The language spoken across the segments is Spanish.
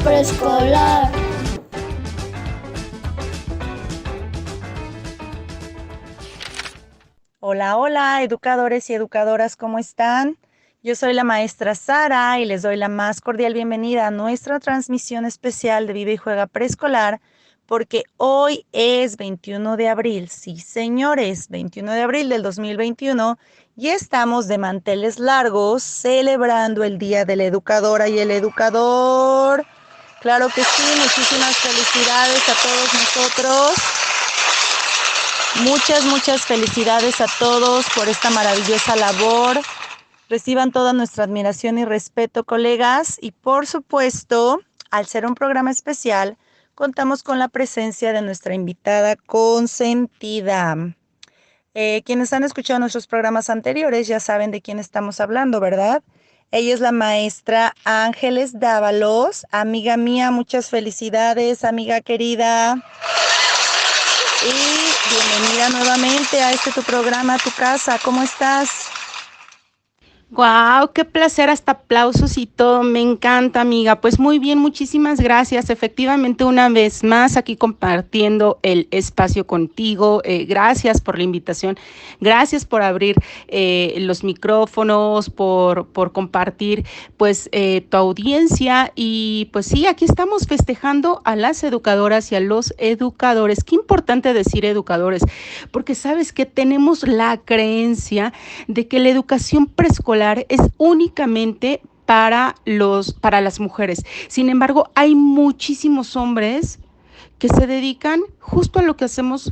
preescolar. Hola, hola, educadores y educadoras, ¿cómo están? Yo soy la maestra Sara y les doy la más cordial bienvenida a nuestra transmisión especial de Vive y Juega Preescolar, porque hoy es 21 de abril, sí señores, 21 de abril del 2021, y estamos de manteles largos celebrando el Día de la Educadora y el Educador. Claro que sí, muchísimas felicidades a todos nosotros. Muchas felicidades a todos por esta maravillosa labor. Reciban toda nuestra admiración y respeto, colegas. Y por supuesto, al ser un programa especial, contamos con la presencia de nuestra invitada consentida. Quienes han escuchado nuestros programas anteriores ya saben de quién estamos hablando, ¿verdad? Ella es la maestra Ángeles Dávalos. Amiga mía, muchas felicidades, amiga querida. Y bienvenida nuevamente a tu programa, a tu casa. ¿Cómo estás? Guau, qué placer, hasta aplausos y todo, me encanta, amiga. Pues muy bien, muchísimas gracias. Efectivamente, una vez más aquí compartiendo el espacio contigo. Gracias por la invitación, gracias por abrir los micrófonos, por compartir pues tu audiencia. Y pues sí, aquí estamos festejando a las educadoras y a los educadores. Qué importante decir educadores, porque sabes que tenemos la creencia de que la educación preescolar es únicamente para las mujeres. Sin embargo, hay muchísimos hombres que se dedican justo a lo que hacemos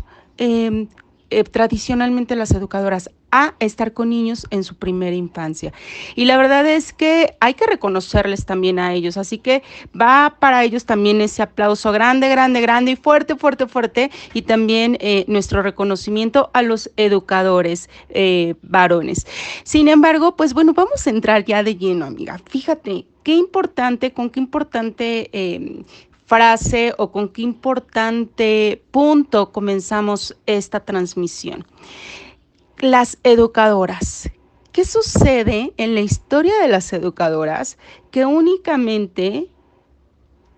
tradicionalmente las educadoras, a estar con niños en su primera infancia. Y la verdad es que hay que reconocerles también a ellos, así que va para ellos también ese aplauso grande, grande, grande y fuerte, fuerte, fuerte, y también nuestro reconocimiento a los educadores varones. Sin embargo, pues bueno, vamos a entrar ya de lleno, amiga. Fíjate, qué importante, con qué importante frase o con qué importante punto comenzamos esta transmisión. Las educadoras. ¿Qué sucede en la historia de las educadoras que únicamente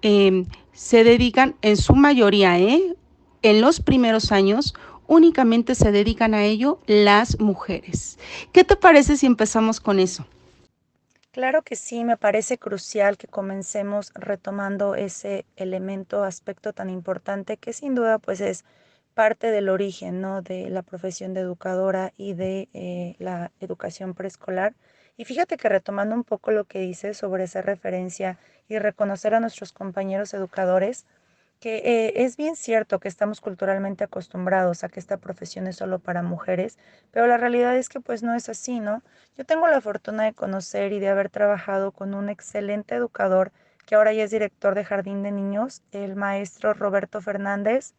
se dedican, en su mayoría, en los primeros años, únicamente se dedican a ello las mujeres? ¿Qué te parece si empezamos con eso? Claro que sí, me parece crucial que comencemos retomando ese elemento, aspecto tan importante que sin duda pues es parte del origen, ¿no? De la profesión de educadora y de la educación preescolar. Y fíjate que retomando un poco lo que dices sobre esa referencia y reconocer a nuestros compañeros educadores, que es bien cierto que estamos culturalmente acostumbrados a que esta profesión es solo para mujeres, pero la realidad es que pues no es así, ¿no? Yo tengo la fortuna de conocer y de haber trabajado con un excelente educador que ahora ya es director de jardín de niños, el maestro Roberto Fernández.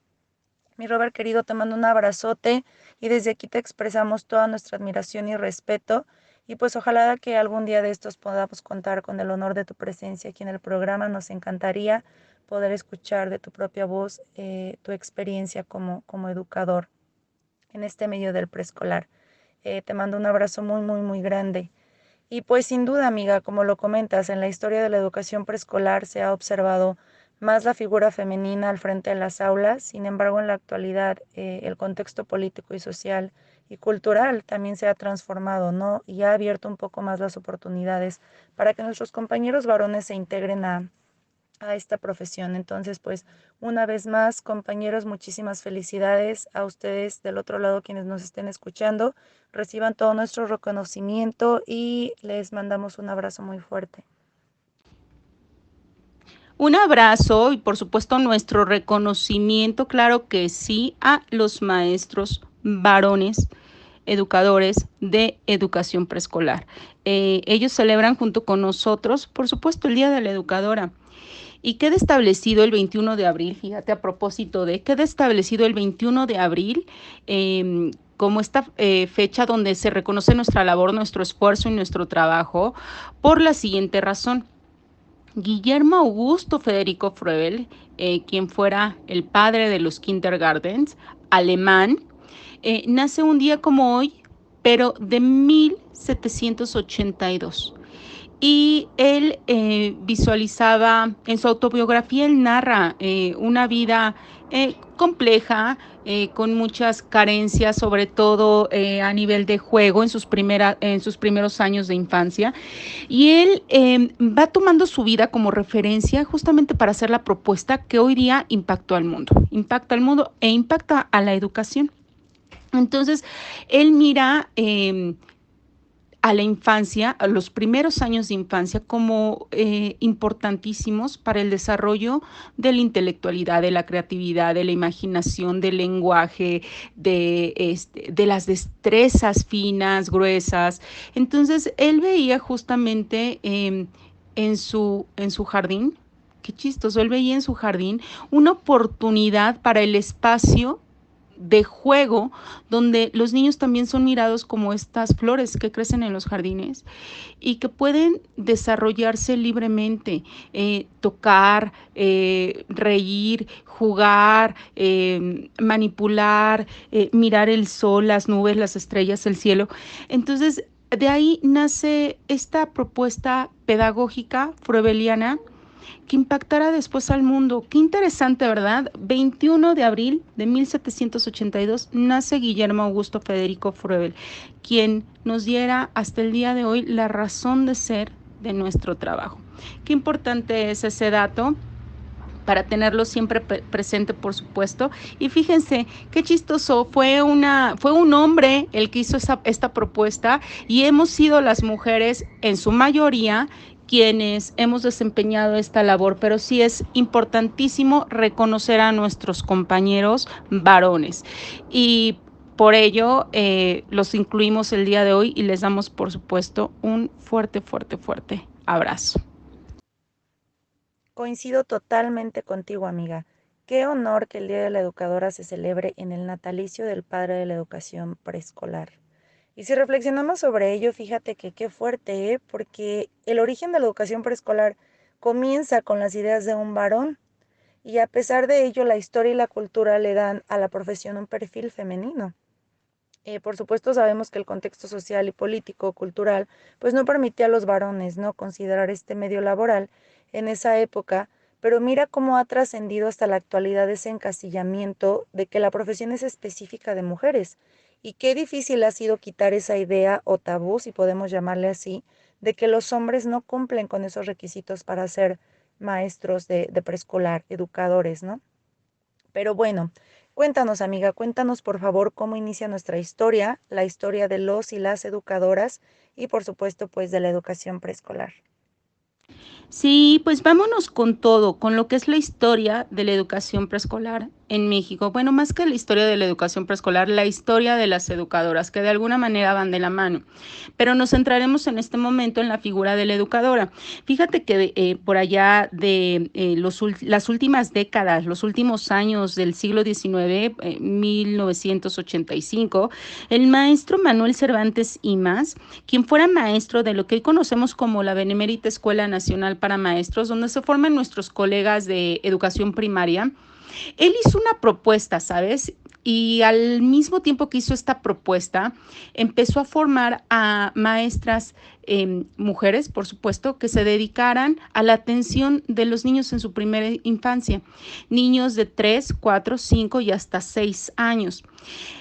Mi Robert querido, te mando un abrazote y desde aquí te expresamos toda nuestra admiración y respeto. Y pues ojalá que algún día de estos podamos contar con el honor de tu presencia aquí en el programa. Nos encantaría poder escuchar de tu propia voz tu experiencia como educador en este medio del preescolar. Te mando un abrazo muy grande. Y pues sin duda, amiga, como lo comentas, en la historia de la educación preescolar se ha observado más la figura femenina al frente de las aulas. Sin embargo, en la actualidad el contexto político y social y cultural también se ha transformado, ¿no? Y ha abierto un poco más las oportunidades para que nuestros compañeros varones se integren a esta profesión. Entonces, pues una vez más, compañeros, muchísimas felicidades a ustedes del otro lado, quienes nos estén escuchando. Reciban todo nuestro reconocimiento y les mandamos un abrazo muy fuerte. Un abrazo y por supuesto nuestro reconocimiento, claro que sí, a los maestros varones educadores de educación preescolar. Ellos celebran junto con nosotros, por supuesto, el Día de la Educadora. Y queda establecido el 21 de abril, fíjate, a propósito de, queda establecido el 21 de abril como esta fecha donde se reconoce nuestra labor, nuestro esfuerzo y nuestro trabajo, por la siguiente razón. Guillermo Augusto Federico Froebel, quien fuera el padre de los kindergartens, alemán, nace un día como hoy, pero de 1782. y él visualizaba, en su autobiografía él narra una vida compleja, con muchas carencias, sobre todo a nivel de juego en sus primeros años de infancia. Y él va tomando su vida como referencia justamente para hacer la propuesta que hoy día impacta al mundo e impacta a la educación. Entonces, él mira a la infancia, a los primeros años de infancia, como importantísimos para el desarrollo de la intelectualidad, de la creatividad, de la imaginación, del lenguaje, de las destrezas finas, gruesas. Entonces, él veía justamente en su jardín, qué chistoso, él veía en su jardín una oportunidad para el espacio de juego, donde los niños también son mirados como estas flores que crecen en los jardines y que pueden desarrollarse libremente, tocar, reír, jugar, manipular, mirar el sol, las nubes, las estrellas, el cielo. Entonces, de ahí nace esta propuesta pedagógica froebeliana que impactara después al mundo. Qué interesante, ¿verdad? 21 de abril de 1782 nace Guillermo Augusto Federico Froebel, quien nos diera hasta el día de hoy la razón de ser de nuestro trabajo. Qué importante es ese dato para tenerlo siempre presente, por supuesto. Y fíjense, qué chistoso, fue un hombre el que hizo esta propuesta, y hemos sido las mujeres, en su mayoría, quienes hemos desempeñado esta labor, pero sí es importantísimo reconocer a nuestros compañeros varones. Y por ello, los incluimos el día de hoy y les damos, por supuesto, un fuerte, fuerte, fuerte abrazo. Coincido totalmente contigo, amiga. Qué honor que el Día de la Educadora se celebre en el natalicio del padre de la educación preescolar. Y si reflexionamos sobre ello, fíjate que qué fuerte, ¿eh? Porque el origen de la educación preescolar comienza con las ideas de un varón, y a pesar de ello, la historia y la cultura le dan a la profesión un perfil femenino. Por supuesto, sabemos que el contexto social y político, cultural, pues no permitía a los varones, ¿no?, considerar este medio laboral en esa época, pero mira cómo ha trascendido hasta la actualidad ese encasillamiento de que la profesión es específica de mujeres. Y qué difícil ha sido quitar esa idea o tabú, si podemos llamarle así, de que los hombres no cumplen con esos requisitos para ser maestros de preescolar, educadores, ¿no? Pero bueno, cuéntanos, amiga, cuéntanos por favor cómo inicia nuestra historia, la historia de los y las educadoras y por supuesto pues de la educación preescolar. Sí, pues vámonos con todo, con lo que es la historia de la educación preescolar en México. Bueno, más que la historia de la educación preescolar, la historia de las educadoras, que de alguna manera van de la mano. Pero nos centraremos en este momento en la figura de la educadora. Fíjate que por allá de las últimas décadas, los últimos años del siglo XIX, 1985, el maestro Manuel Cervantes Imaz, quien fuera maestro de lo que hoy conocemos como la Benemérita Escuela Nacional para Maestros, donde se forman nuestros colegas de educación primaria, él hizo una propuesta, ¿sabes? Y al mismo tiempo que hizo esta propuesta, empezó a formar a maestras, mujeres, por supuesto, que se dedicaran a la atención de los niños en su primera infancia, niños de 3, 4, 5 y hasta 6 años.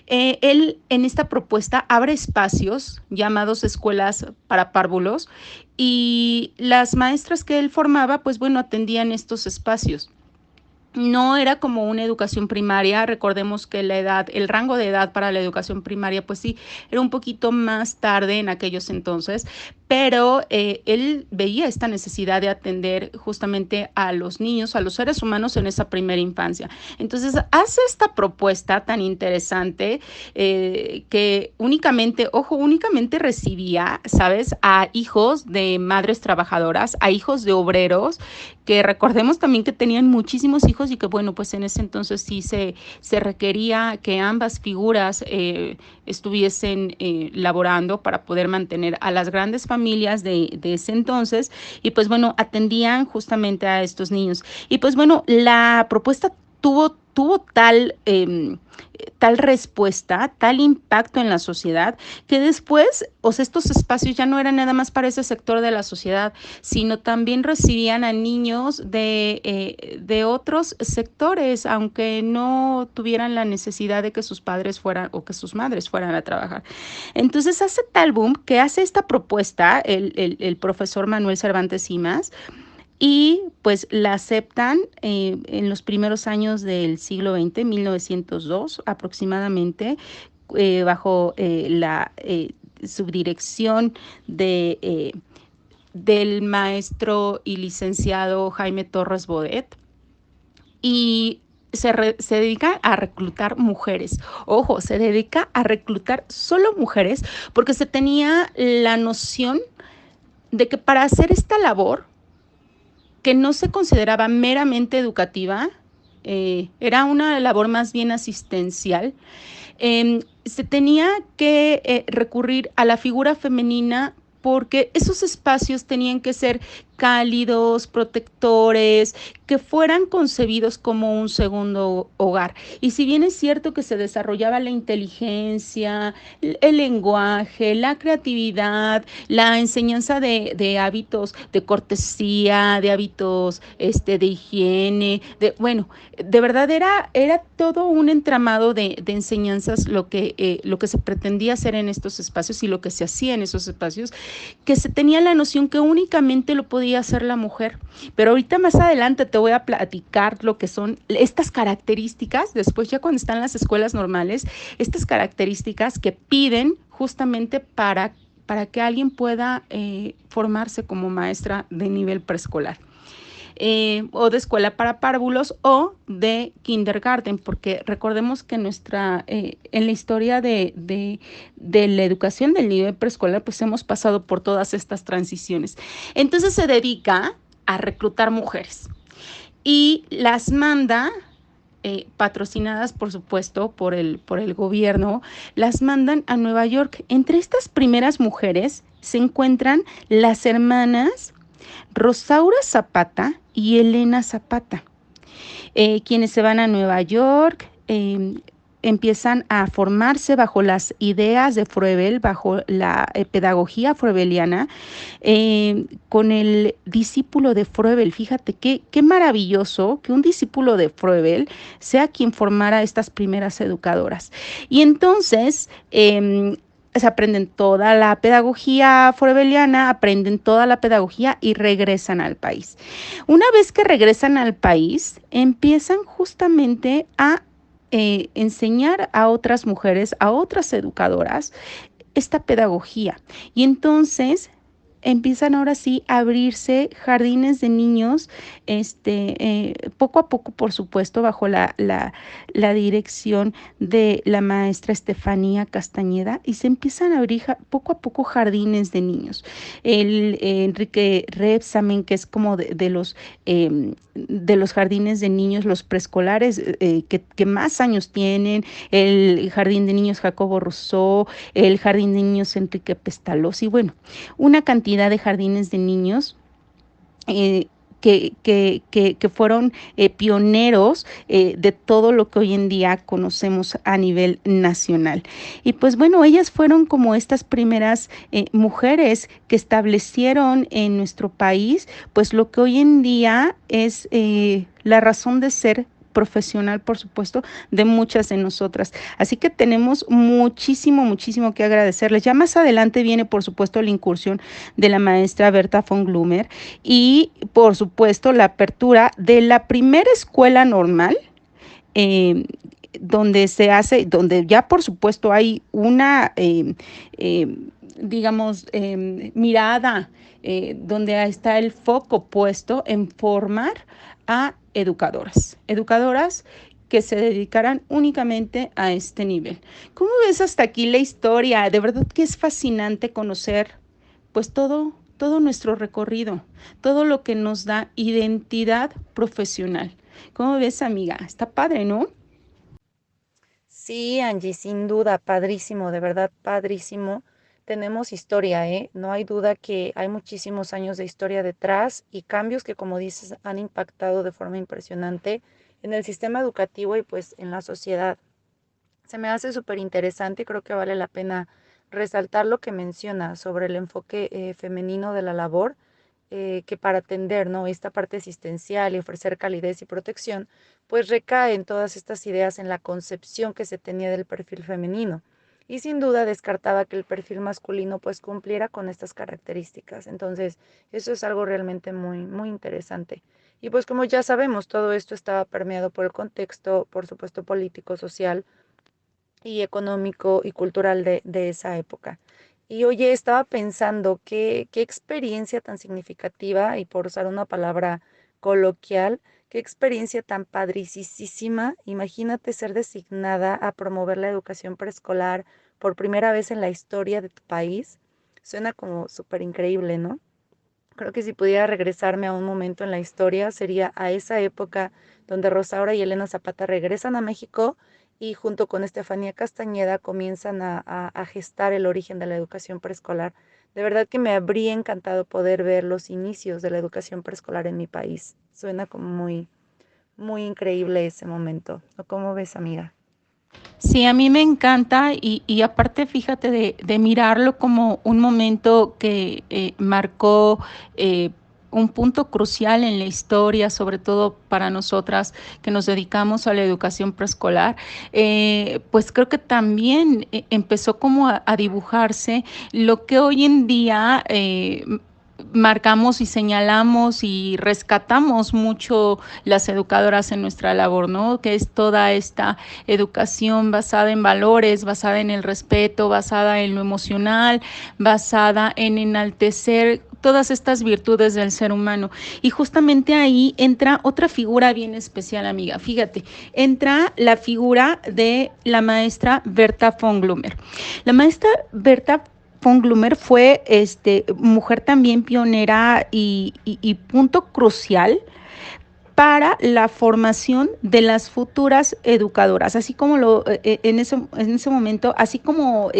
Él en esta propuesta abre espacios llamados escuelas para párvulos, y las maestras que él formaba, pues bueno, atendían estos espacios. No era como una educación primaria, recordemos que el rango de edad para la educación primaria, pues sí, era un poquito más tarde en aquellos entonces, pero él veía esta necesidad de atender justamente a los niños, a los seres humanos en esa primera infancia. Entonces hace esta propuesta tan interesante, que únicamente recibía, ¿sabes?, a hijos de madres trabajadoras, a hijos de obreros, que recordemos también que tenían muchísimos hijos y que bueno, pues en ese entonces sí se requería que ambas figuras estuviesen laborando para poder mantener a las grandes familias de ese entonces, y pues bueno, atendían justamente a estos niños. Y pues bueno, la propuesta tuvo tuvo tal respuesta, tal impacto en la sociedad, que después, o sea, estos espacios ya no eran nada más para ese sector de la sociedad, sino también recibían a niños de otros sectores, aunque no tuvieran la necesidad de que sus padres fueran o que sus madres fueran a trabajar. Entonces hace tal boom que hace esta propuesta el profesor Manuel Cervantes Simas, y pues la aceptan en los primeros años del siglo XX, 1902 aproximadamente, bajo la subdirección del maestro y licenciado Jaime Torres Bodet, y se dedica a reclutar mujeres. Ojo, se dedica a reclutar solo mujeres porque se tenía la noción de que para hacer esta labor, que no se consideraba meramente educativa, era una labor más bien asistencial, se tenía que recurrir a la figura femenina porque esos espacios tenían que ser cálidos, protectores, que fueran concebidos como un segundo hogar. Y si bien es cierto que se desarrollaba la inteligencia, el lenguaje, la creatividad, la enseñanza de hábitos de cortesía, de hábitos de higiene, bueno, de verdad era todo un entramado de enseñanzas lo que se pretendía hacer en estos espacios y lo que se hacía en esos espacios, que se tenía la noción que únicamente lo podía hacer la mujer. Pero ahorita más adelante te voy a platicar lo que son estas características, después ya cuando están las escuelas normales, estas características que piden justamente para que alguien pueda formarse como maestra de nivel preescolar. O de escuela para párvulos o de kindergarten, porque recordemos que en la historia de la educación del nivel preescolar, pues hemos pasado por todas estas transiciones. Entonces se dedica a reclutar mujeres y las manda, patrocinadas por supuesto por el gobierno, las mandan a Nueva York. Entre estas primeras mujeres se encuentran las hermanas Rosaura Zapata y Elena Zapata, quienes se van a Nueva York, empiezan a formarse bajo las ideas de Froebel, bajo la pedagogía froebeliana, con el discípulo de Froebel. Fíjate qué maravilloso que un discípulo de Froebel sea quien formara a estas primeras educadoras. Y entonces se aprenden toda la pedagogía froebeliana, aprenden toda la pedagogía y regresan al país. Una vez que regresan al país, empiezan justamente a enseñar a otras mujeres, a otras educadoras, esta pedagogía. Y entonces empiezan ahora sí a abrirse jardines de niños, poco a poco, por supuesto, bajo la dirección de la maestra Estefanía Castañeda, y se empiezan a abrir poco a poco jardines de niños. Enrique Rebsamen, que es como de los jardines de niños, los preescolares que más años tienen, el jardín de niños Jacobo Rousseau, el jardín de niños Enrique Pestalozzi, bueno, una cantidad de jardines de niños que fueron pioneros de todo lo que hoy en día conocemos a nivel nacional. Y pues bueno, ellas fueron como estas primeras mujeres que establecieron en nuestro país, pues lo que hoy en día es la razón de ser profesional, por supuesto, de muchas de nosotras. Así que tenemos muchísimo, muchísimo que agradecerles. Ya más adelante viene, por supuesto, la incursión de la maestra Berta von Glümer y, por supuesto, la apertura de la primera escuela normal, donde ya, por supuesto, hay una, digamos, mirada, donde está el foco puesto en formar a educadoras que se dedicarán únicamente a este nivel. ¿Cómo ves hasta aquí la historia? De verdad que es fascinante conocer pues todo nuestro recorrido, todo lo que nos da identidad profesional. ¿Cómo ves, amiga? Está padre, ¿no? Sí, Angie, sin duda, padrísimo, de verdad, padrísimo. Tenemos historia, ¿eh? No hay duda que hay muchísimos años de historia detrás y cambios que, como dices, han impactado de forma impresionante en el sistema educativo y pues en la sociedad. Se me hace súper interesante y creo que vale la pena resaltar lo que menciona sobre el enfoque femenino de la labor, que para atender, ¿no?, esta parte asistencial y ofrecer calidez y protección, pues recae en todas estas ideas en la concepción que se tenía del perfil femenino. Y sin duda descartaba que el perfil masculino pues cumpliera con estas características. Entonces, eso es algo realmente muy, muy interesante. Y pues como ya sabemos, todo esto estaba permeado por el contexto, por supuesto, político, social y económico y cultural de esa época. Y oye, estaba pensando qué experiencia tan significativa, y por usar una palabra coloquial, qué experiencia tan padricísima. Imagínate ser designada a promover la educación preescolar por primera vez en la historia de tu país. Suena como súper increíble, ¿no? Creo que si pudiera regresarme a un momento en la historia, sería a esa época donde Rosaura y Elena Zapata regresan a México y junto con Estefanía Castañeda comienzan a gestar el origen de la educación preescolar. De verdad que me habría encantado poder ver los inicios de la educación preescolar en mi país. Suena como muy, muy increíble ese momento. ¿O cómo ves, amiga? Sí, a mí me encanta y aparte fíjate de mirarlo como un momento que marcó un punto crucial en la historia, sobre todo para nosotras que nos dedicamos a la educación preescolar, pues creo que también empezó como a dibujarse lo que hoy en día marcamos y señalamos y rescatamos mucho las educadoras en nuestra labor, ¿no? Que es toda esta educación basada en valores, basada en el respeto, basada en lo emocional, basada en enaltecer todas estas virtudes del ser humano. Y justamente ahí entra otra figura bien especial, amiga. Fíjate, entra la figura de la maestra Berta von Glümer. La maestra Berta von Glümer fue mujer también pionera y punto crucial para la formación de las futuras educadoras, así como en ese momento, así como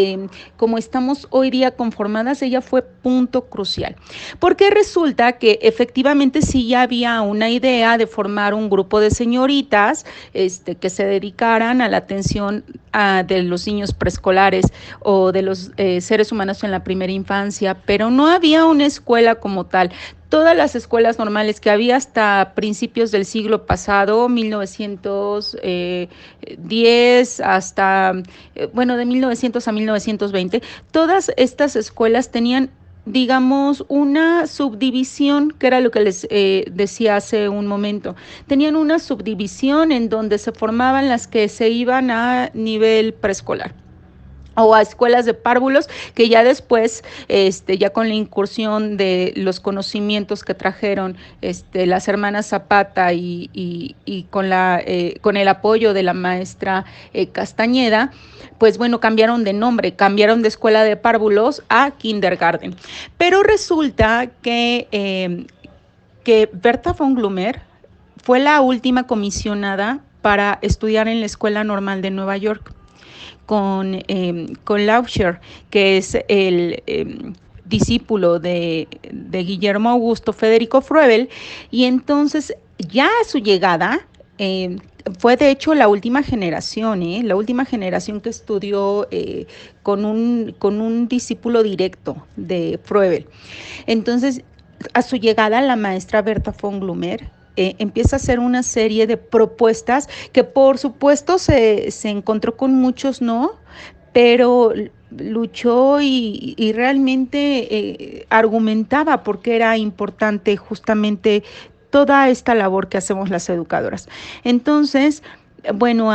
estamos hoy día conformadas, ella fue punto crucial, porque resulta que efectivamente sí ya había una idea de formar un grupo de señoritas que se dedicaran a la atención de los niños preescolares o de los seres humanos en la primera infancia, pero no había una escuela como tal. Todas las escuelas normales que había hasta principios del siglo pasado, 1910 hasta, bueno, de 1900 a 1920, todas estas escuelas tenían, digamos, una subdivisión, que era lo que les decía hace un momento. Tenían una subdivisión en donde se formaban las que se iban a nivel preescolar o a escuelas de párvulos, que ya después, ya con la incursión de los conocimientos que trajeron las hermanas Zapata y con el apoyo de la maestra Castañeda, pues bueno, cambiaron de nombre, cambiaron de escuela de párvulos a kindergarten. Pero resulta que Berta von Glümer fue la última comisionada para estudiar en la Escuela Normal de Nueva York con Lauscher, que es el discípulo de Guillermo Augusto Federico Froebel, y entonces ya a su llegada fue de hecho la última generación que estudió con un discípulo directo de Froebel. Entonces, a su llegada, la maestra Berta von Glümer empieza a hacer una serie de propuestas que por supuesto se encontró con muchos no, pero luchó y realmente argumentaba por qué era importante justamente toda esta labor que hacemos las educadoras. Entonces, bueno,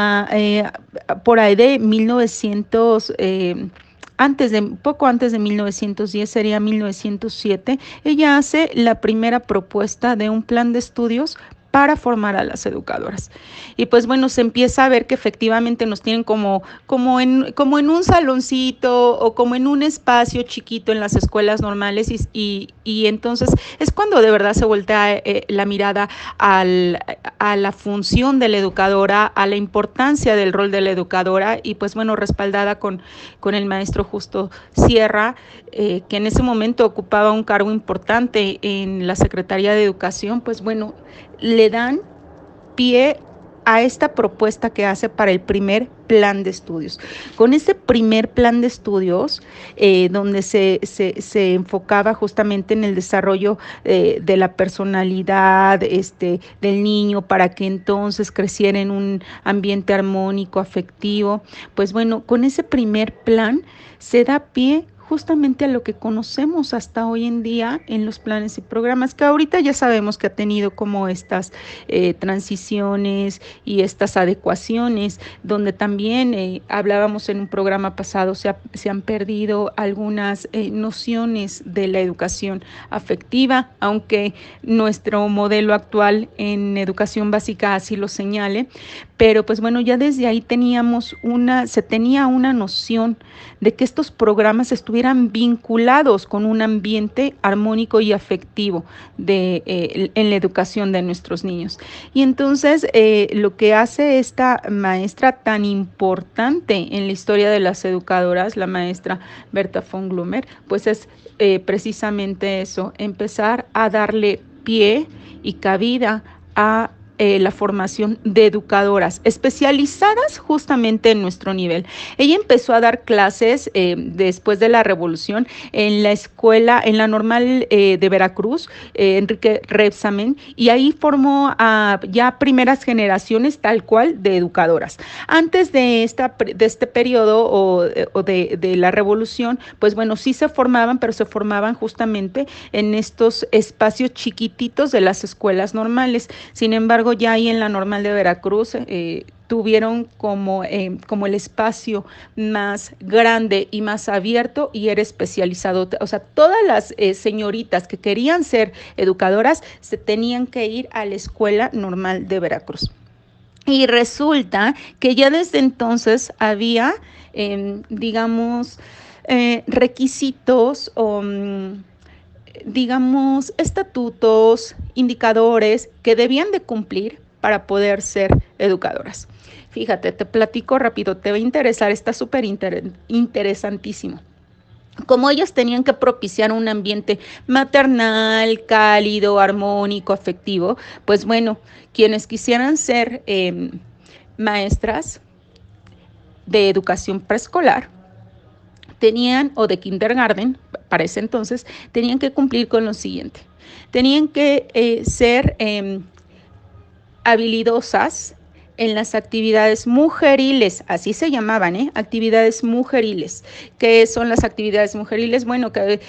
por ahí de 1900, poco antes de 1910, sería 1907, ella hace la primera propuesta de un plan de estudios para formar a las educadoras. Y pues bueno, se empieza a ver que efectivamente nos tienen como en un saloncito o como en un espacio chiquito en las escuelas normales y entonces es cuando de verdad se voltea la mirada a la función de la educadora, a la importancia del rol de la educadora y pues bueno, respaldada con el maestro Justo Sierra, que en ese momento ocupaba un cargo importante en la Secretaría de Educación, pues bueno, le dan pie a esta propuesta que hace para el primer plan de estudios. Con ese primer plan de estudios, donde se enfocaba justamente en el desarrollo de la personalidad del niño para que entonces creciera en un ambiente armónico, afectivo, pues bueno, con ese primer plan se da pie justamente a lo que conocemos hasta hoy en día en los planes y programas, que ahorita ya sabemos que ha tenido como estas transiciones y estas adecuaciones, donde también hablábamos en un programa pasado, se han perdido algunas nociones de la educación afectiva, aunque nuestro modelo actual en educación básica así lo señale, pero pues bueno, ya desde ahí se tenía una noción de que estos programas estuvieran vinculados con un ambiente armónico y afectivo en la educación de nuestros niños. Y entonces lo que hace esta maestra tan importante en la historia de las educadoras, la maestra Berta von Glummer, pues es precisamente eso, empezar a darle pie y cabida a la formación de educadoras especializadas justamente en nuestro nivel. Ella empezó a dar clases después de la Revolución en la escuela, en la normal de Veracruz, Enrique Rebsamen, y ahí formó a ya primeras generaciones tal cual de educadoras. Antes de este periodo o de la Revolución, pues bueno, sí se formaban, pero se formaban justamente en estos espacios chiquititos de las escuelas normales. Sin embargo, ya ahí en la normal de Veracruz tuvieron como el espacio más grande y más abierto y era especializado. O sea, todas las señoritas que querían ser educadoras se tenían que ir a la escuela normal de Veracruz. Y resulta que ya desde entonces había, digamos, requisitos o digamos, estatutos, indicadores que debían de cumplir para poder ser educadoras. Fíjate, te platico rápido, te va a interesar, está súper interesantísimo. Como ellas tenían que propiciar un ambiente maternal, cálido, armónico, afectivo, pues bueno, quienes quisieran ser maestras de educación preescolar, tenían, o de kindergarten, para ese entonces, tenían que cumplir con lo siguiente. Tenían que ser habilidosas en las actividades mujeriles, así se llamaban, actividades mujeriles. ¿Qué son las actividades mujeriles? Bueno, que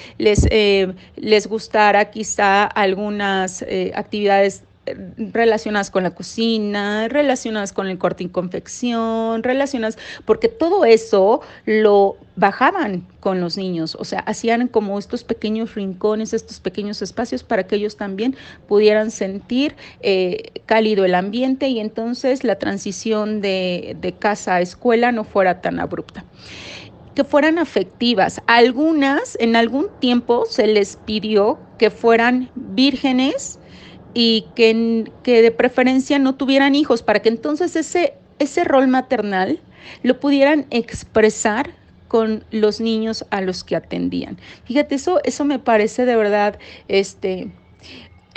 les gustara quizá algunas actividades relacionadas con la cocina, relacionadas con el corte y confección, relacionadas, porque todo eso lo bajaban con los niños, o sea, hacían como estos pequeños rincones, estos pequeños espacios para que ellos también pudieran sentir cálido el ambiente y entonces la transición de casa a escuela no fuera tan abrupta. Que fueran afectivas. Algunas, en algún tiempo se les pidió que fueran vírgenes y que de preferencia no tuvieran hijos, para que entonces ese rol maternal lo pudieran expresar con los niños a los que atendían. Fíjate, eso me parece de verdad,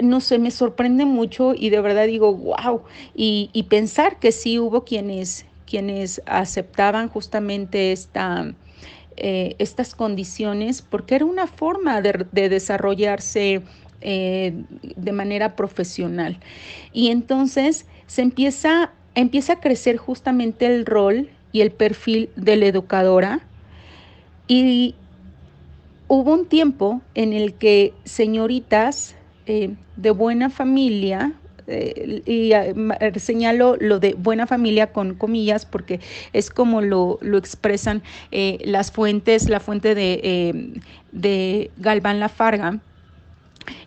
no sé, me sorprende mucho y de verdad digo, wow, y pensar que sí hubo quienes aceptaban justamente estas condiciones, porque era una forma de desarrollarse de manera profesional. Y entonces se empieza a crecer justamente el rol y el perfil de la educadora, y hubo un tiempo en el que señoritas de buena familia, señalo lo de buena familia con comillas porque es como lo expresan las fuentes, la fuente de Galván Lafarga,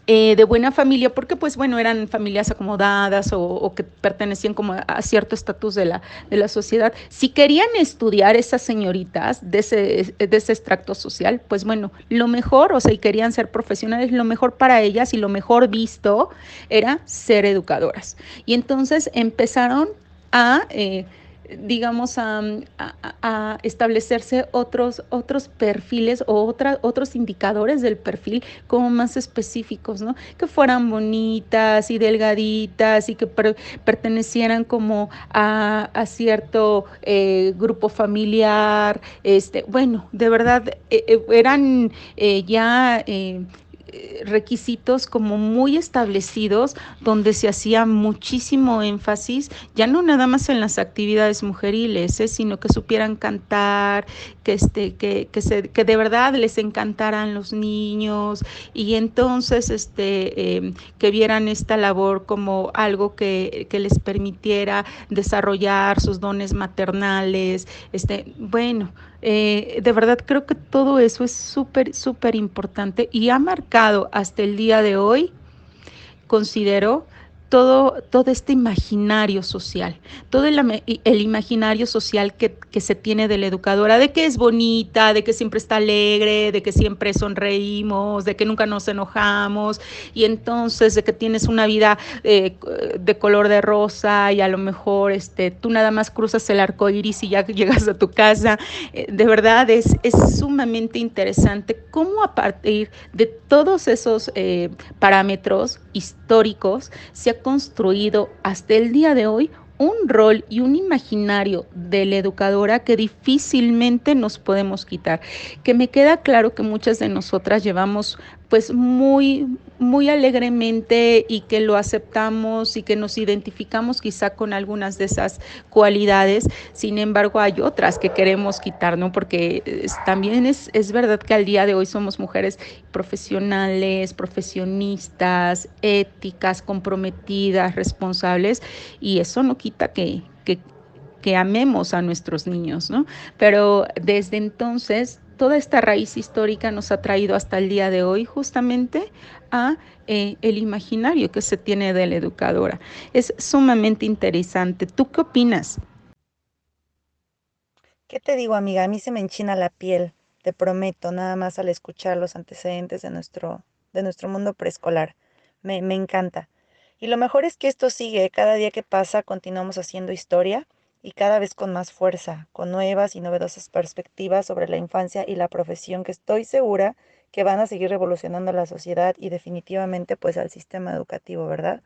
de buena familia, porque pues bueno, eran familias acomodadas o que pertenecían como a cierto estatus de la sociedad. Si querían estudiar esas señoritas de ese extracto social, pues bueno, lo mejor, o sea, y querían ser profesionales, lo mejor para ellas y lo mejor visto era ser educadoras. Y entonces empezaron a digamos, a establecerse otros perfiles o otros indicadores del perfil como más específicos, ¿no? Que fueran bonitas y delgaditas y que pertenecieran como cierto grupo familiar. Bueno, de verdad, eran ya requisitos como muy establecidos, donde se hacía muchísimo énfasis, ya no nada más en las actividades mujeriles, sino que supieran cantar, que de verdad les encantaran los niños, y entonces que vieran esta labor como algo que les permitiera desarrollar sus dones maternales. Bueno, de verdad creo que todo eso es súper, súper importante y ha marcado hasta el día de hoy, considero, todo este imaginario social, todo el imaginario social que se tiene de la educadora, de que es bonita, de que siempre está alegre, de que siempre sonreímos, de que nunca nos enojamos, y entonces de que tienes una vida de color de rosa, y a lo mejor tú nada más cruzas el arco iris y ya llegas a tu casa. De verdad es sumamente interesante cómo a partir de todos esos parámetros históricos se ha construido hasta el día de hoy un rol y un imaginario de la educadora que difícilmente nos podemos quitar, que me queda claro que muchas de nosotras llevamos pues muy, muy alegremente, y que lo aceptamos y que nos identificamos quizá con algunas de esas cualidades. Sin embargo, hay otras que queremos quitar, ¿no? Porque también es verdad que al día de hoy somos mujeres profesionales, profesionistas, éticas, comprometidas, responsables, y eso no quita que amemos a nuestros niños, ¿no? Pero desde entonces, toda esta raíz histórica nos ha traído hasta el día de hoy justamente a el imaginario que se tiene de la educadora. Es sumamente interesante. ¿Tú qué opinas? ¿Qué te digo, amiga? A mí se me enchina la piel, te prometo, nada más al escuchar los antecedentes de nuestro mundo preescolar. Me encanta. Y lo mejor es que esto sigue, cada día que pasa continuamos haciendo historia y cada vez con más fuerza, con nuevas y novedosas perspectivas sobre la infancia y la profesión que estoy segura que van a seguir revolucionando la sociedad y definitivamente pues al sistema educativo, ¿verdad?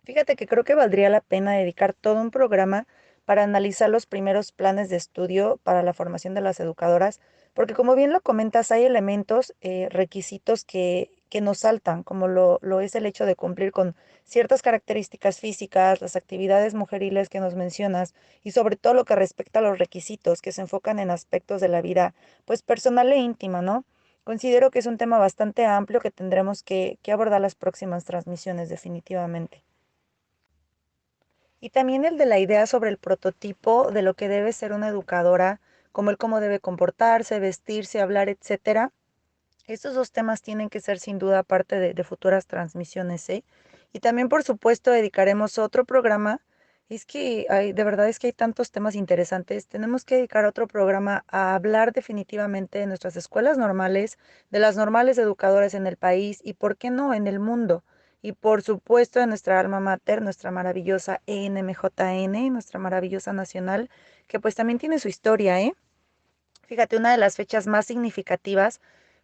Fíjate que creo que valdría la pena dedicar todo un programa para analizar los primeros planes de estudio para la formación de las educadoras, porque como bien lo comentas, hay elementos, requisitos que nos saltan, como lo es el hecho de cumplir con ciertas características físicas, las actividades mujeriles que nos mencionas, y sobre todo lo que respecta a los requisitos que se enfocan en aspectos de la vida, pues personal e íntima, ¿no? Considero que es un tema bastante amplio que tendremos que abordar las próximas transmisiones, definitivamente. Y también el de la idea sobre el prototipo de lo que debe ser una educadora, como el cómo debe comportarse, vestirse, hablar, etcétera. Estos dos temas tienen que ser sin duda parte de futuras transmisiones, ¿eh? Y también, por supuesto, dedicaremos otro programa. Es que de verdad es que hay tantos temas interesantes. Tenemos que dedicar otro programa a hablar definitivamente de nuestras escuelas normales, de las normales educadoras en el país y, ¿por qué no?, en el mundo. Y por supuesto de nuestra alma mater, nuestra maravillosa ENMJN, nuestra maravillosa nacional, que pues también tiene su historia, ¿eh? Fíjate, una de las fechas más significativas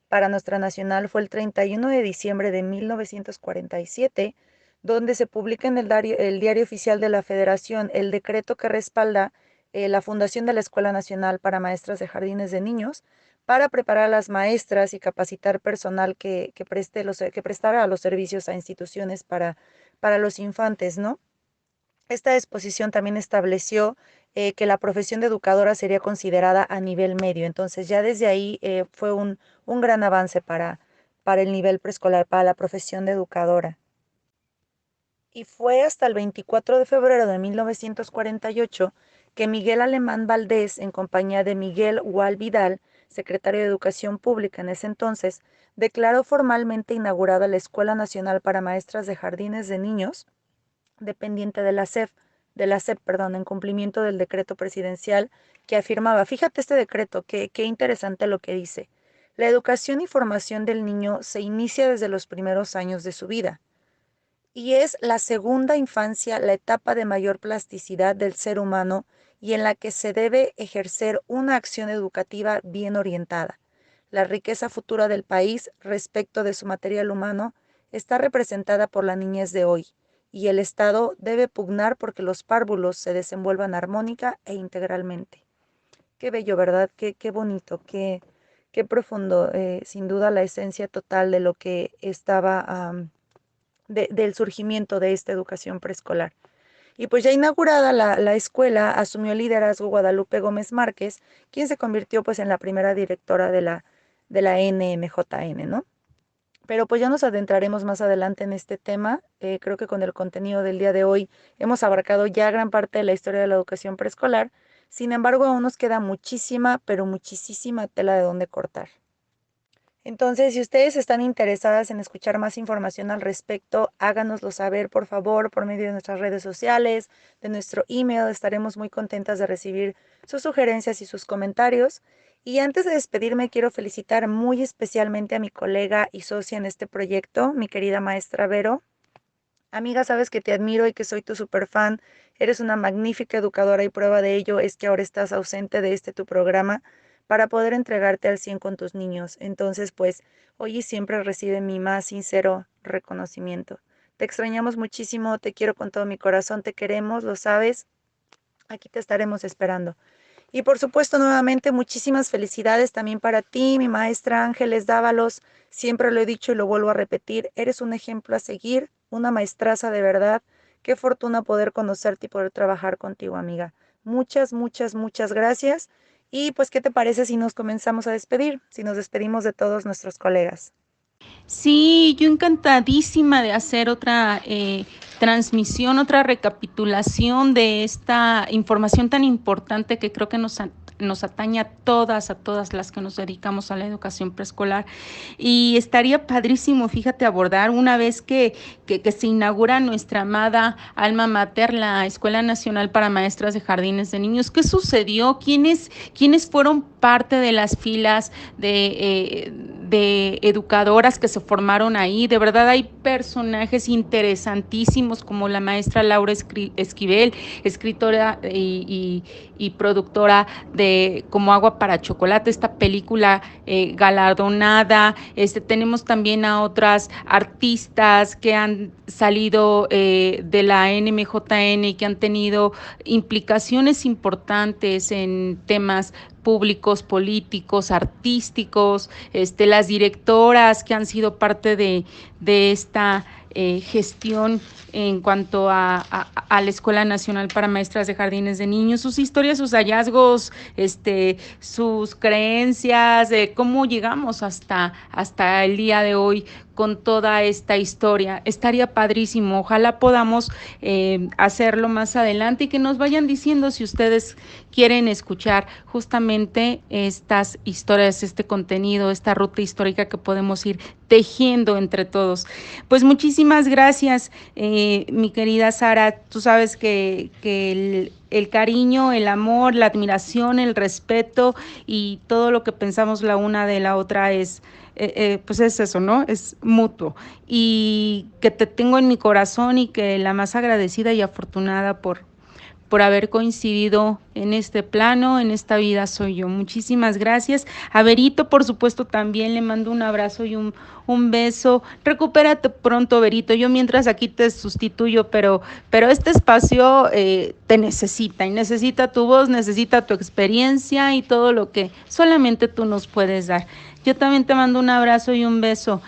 para nuestra nacional fue el 31 de diciembre de 1947, donde se publica en el diario oficial de la Federación el decreto que respalda la fundación de la Escuela Nacional para Maestras de Jardines de Niños, para preparar a las maestras y capacitar personal que prestara los servicios a instituciones para los infantes, ¿no? Esta disposición también estableció que la profesión de educadora sería considerada a nivel medio. Entonces ya desde ahí fue un gran avance para el nivel preescolar, para la profesión de educadora. Y fue hasta el 24 de febrero de 1948 que Miguel Alemán Valdés, en compañía de Miguel Gual Vidal, secretario de Educación Pública en ese entonces, declaró formalmente inaugurada la Escuela Nacional para Maestras de Jardines de Niños, dependiente de la SEP, perdón, en cumplimiento del decreto presidencial que afirmaba, fíjate este decreto, qué interesante lo que dice, la educación y formación del niño se inicia desde los primeros años de su vida. y es la segunda infancia, la etapa de mayor plasticidad del ser humano y en la que se debe ejercer una acción educativa bien orientada. La riqueza futura del país respecto de su material humano está representada por la niñez de hoy, y el Estado debe pugnar porque los párvulos se desenvuelvan armónica e integralmente. Qué bello, ¿verdad? Qué bonito, qué profundo. Sin duda la esencia total de lo que estaba, del surgimiento de esta educación preescolar. Y pues ya inaugurada la escuela, asumió el liderazgo Guadalupe Gómez Márquez, quien se convirtió pues en la primera directora de la NMJN, ¿no? Pero pues ya nos adentraremos más adelante en este tema. Creo que con el contenido del día de hoy hemos abarcado ya gran parte de la historia de la educación preescolar. Sin embargo, aún nos queda muchísima, pero muchísima tela de dónde cortar. Entonces, si ustedes están interesadas en escuchar más información al respecto, háganoslo saber, por favor, por medio de nuestras redes sociales, de nuestro email. Estaremos muy contentas de recibir sus sugerencias y sus comentarios. Y antes de despedirme, quiero felicitar muy especialmente a mi colega y socia en este proyecto, mi querida maestra Vero. Amiga, sabes que te admiro y que soy tu super fan. Eres una magnífica educadora y prueba de ello es que ahora estás ausente de tu programa para poder entregarte al 100 con tus niños. Entonces, pues, hoy y siempre recibe mi más sincero reconocimiento. Te extrañamos muchísimo, te quiero con todo mi corazón, te queremos, lo sabes. Aquí te estaremos esperando. Y por supuesto, nuevamente, muchísimas felicidades también para ti, mi maestra Ángeles Dávalos. Siempre lo he dicho y lo vuelvo a repetir, eres un ejemplo a seguir, una maestraza de verdad. Qué fortuna poder conocerte y poder trabajar contigo, amiga. Muchas, muchas, muchas gracias. Y pues, ¿qué te parece si nos comenzamos a despedir? Si nos despedimos de todos nuestros colegas. Sí, yo encantadísima de hacer otra transmisión, otra recapitulación de esta información tan importante que creo que nos atañe a todas las que nos dedicamos a la educación preescolar. Y estaría padrísimo, fíjate, abordar una vez que se inaugura nuestra amada alma mater, la Escuela Nacional para Maestras de Jardines de Niños. ¿Qué sucedió? ¿Quiénes fueron parte de las filas de educadoras que se formaron ahí? De verdad hay personajes interesantísimos como la maestra Laura Esquivel, escritora y productora de Como agua para chocolate, esta película galardonada. Tenemos también a otras artistas que han salido de la NMJN y que han tenido implicaciones importantes en temas públicos, políticos, artísticos, las directoras que han sido parte de esta gestión en cuanto a la Escuela Nacional para Maestras de Jardines de Niños, sus historias, sus hallazgos, sus creencias, cómo llegamos hasta el día de hoy con toda esta historia. Estaría padrísimo, ojalá podamos hacerlo más adelante y que nos vayan diciendo si ustedes quieren escuchar justamente estas historias, este contenido, esta ruta histórica que podemos ir tejiendo entre todos. Pues muchísimas gracias, mi querida Sara. Tú sabes que el cariño, el amor, la admiración, el respeto y todo lo que pensamos la una de la otra pues es eso, ¿no? Es mutuo. Y que te tengo en mi corazón y que la más agradecida y afortunada por haber coincidido en este plano, en esta vida soy yo. Muchísimas gracias. A Verito, por supuesto, también le mando un abrazo y un beso. Recupérate pronto, Verito. Yo mientras aquí te sustituyo, pero este espacio te necesita y necesita tu voz, necesita tu experiencia y todo lo que solamente tú nos puedes dar. Yo también te mando un abrazo y un beso.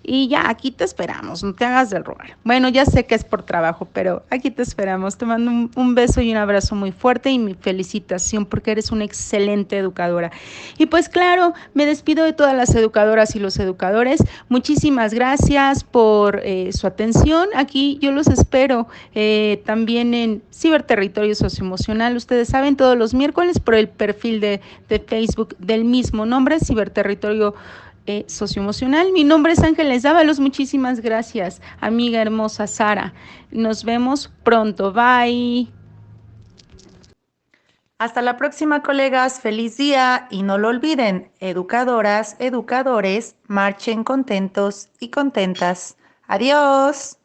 Y ya, aquí te esperamos, no te hagas del rogar. Bueno, ya sé que es por trabajo, pero aquí te esperamos. Te mando un beso y un abrazo muy fuerte y mi felicitación porque eres una excelente educadora. Y pues claro, me despido de todas las educadoras y los educadores. Muchísimas gracias por su atención. Aquí yo los espero también en Ciberterritorio Socioemocional. Ustedes saben, todos los miércoles por el perfil de Facebook del mismo nombre, Ciberterritorio Socioemocional. Mi nombre es Ángeles Dávalos. Muchísimas gracias, amiga hermosa Sara. Nos vemos pronto. Bye. Hasta la próxima, colegas. Feliz día y no lo olviden, educadoras, educadores, marchen contentos y contentas. Adiós.